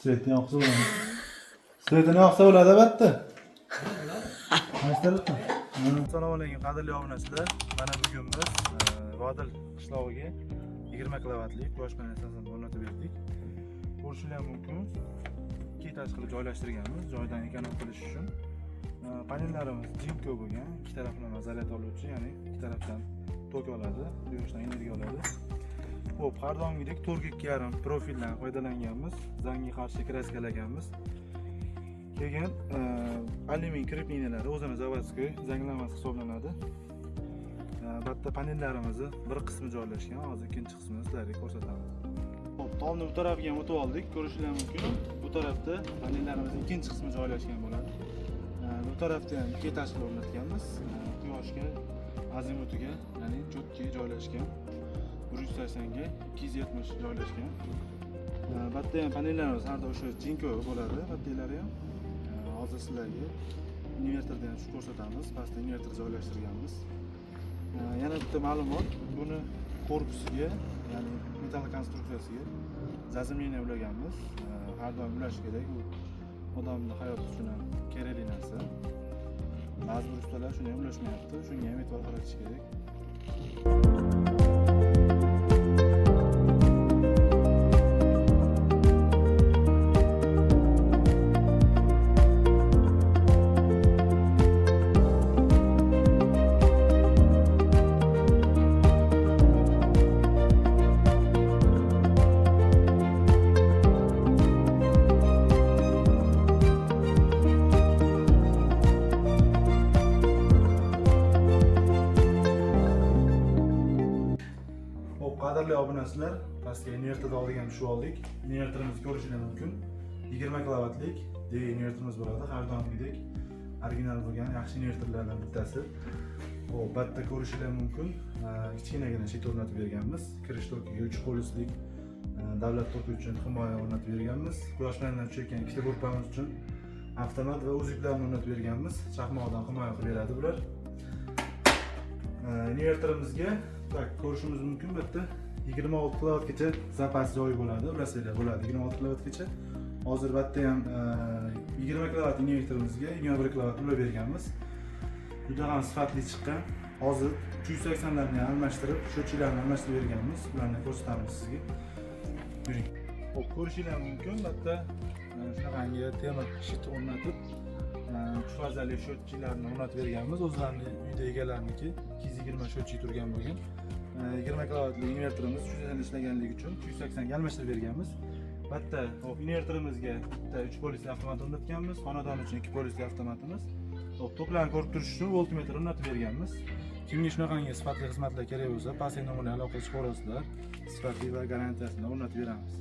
Svetni yoqsa bo'ladi. Svetini yoqsa bo'ladi albatta. Maystarlikmi? Assalomu alaykum qadrli obunachilar. Mana bugun biz Vodil qishlog'iga 20 kilovatlik quyosh panelini o'rnatib berdik. Ko'rishingiz mumkin. Ikki etaj qilib joylashtirganmiz, joydan ekonom qilish uchun. Panellarimiz jinko bo'lgan, ikki taraflama zaryad oluvchi, ya'ni ikki tarafdan tok oladi, quyoshdan energiya oladi. Xo'p, har doimgidek 4.2.5 profildan foydalanganmiz, zangga qarshi kraskalaganmiz. Keyin alyumin kreplinalari o'zini zavodskiy zanglamasi hisoblanadi. Bitta panellarimizni bir qismi joylashgan, hozir ikkinchi qismini sizlarga ko'rsataman. Xo'p, tomni bu tarafiga ham o'tib oldik. Ko'rishingiz mumkin. Bu tarafda panellarimizning ikkinchi qismi joylashgan bo'ladi. Bu tarafda ham ikki etaj qilib o'rnatganmiz. Quyoshga, azimutiga, ya'ni cho'tkiga joylashgan. 180 ga 270 joylashgan. Bitta ham panellarimiz har doim o'sha jinko bo'ladi, bittalari ham. Hozir sizlarga invertordan ham ko'rsatamiz. Pastda invertor joylashtirganmiz. Yana bitta ma'lumot, buni korpusiga, ya'ni metall konstruksiyasiga zazimleniya ulaganmiz. Har doim ulash kerak. Bu odamning hayoti uchun ham kerakli narsa. Ba'zi bir ustalar shuni ham ulashmayapti. Shunga ham e'tibor qaratish kerak. Qadrli obunachilar, pastga invertorni olgan tushib oldik. Invertorimizni ko'rishingiz mumkin. 20 kilovatlik invertorimiz bo'ladi. Har doimgidek original bo'lgan yaxshi invertorlardan bittasi. Xo'p, bitta ko'rishingiz mumkin. Kichkinagina shit o'rnatib berganmiz. Kirish tokiga 3 polislik davlat toki uchun himoya o'rnatib berganmiz. Quyosh panelidan tushayotgan ikkita ko'rpamiz uchun avtomat va uzuklarni o'rnatib berganmiz. Chaqmoqdan himoya qilib beradi bular. Invertorimizga ko'rishimiz mumkin, bitta 26 kilovatgacha zapas joyi bo'ladi, bilasizlar bo'ladi 26 kilovatgacha. Hozir bitta ham 20 kilovat invertorimizga 21 kilovat ulab berganmiz. Juda ham sifatli chiqqan. Hozir 380 larni almashtirib, sho'chilarni almashtirib berganmiz. Ularni ko'rsatamiz sizga. Yuring. Xo'p, ko'rishingiz mumkin, bitta shunaqangi temir shit o'rnatib, 3 fazali sho'chilarni o'rnatib berganmiz. O'zlarining uyda egalarniki 220 sho'chi turgan bo'lgan. 20 kilovatli invertorimiz 380 ishlaganligi uchun 380 ga almashtirib berganmiz. Bitta hop invertorimizga bitta 3 polisli avtomat o'rnatganmiz. Xonadon uchun 2 polisli avtomatimiz. Hop, toklarni ko'rib turish uchun voltmetr o'rnatib berganmiz. Kimga shunaqangi sifatli xizmatlar kerak bo'lsa, pastki nomerga aloqa qilib ko'rasizlar. Sifatli va garantiyasini o'rnatib beramiz.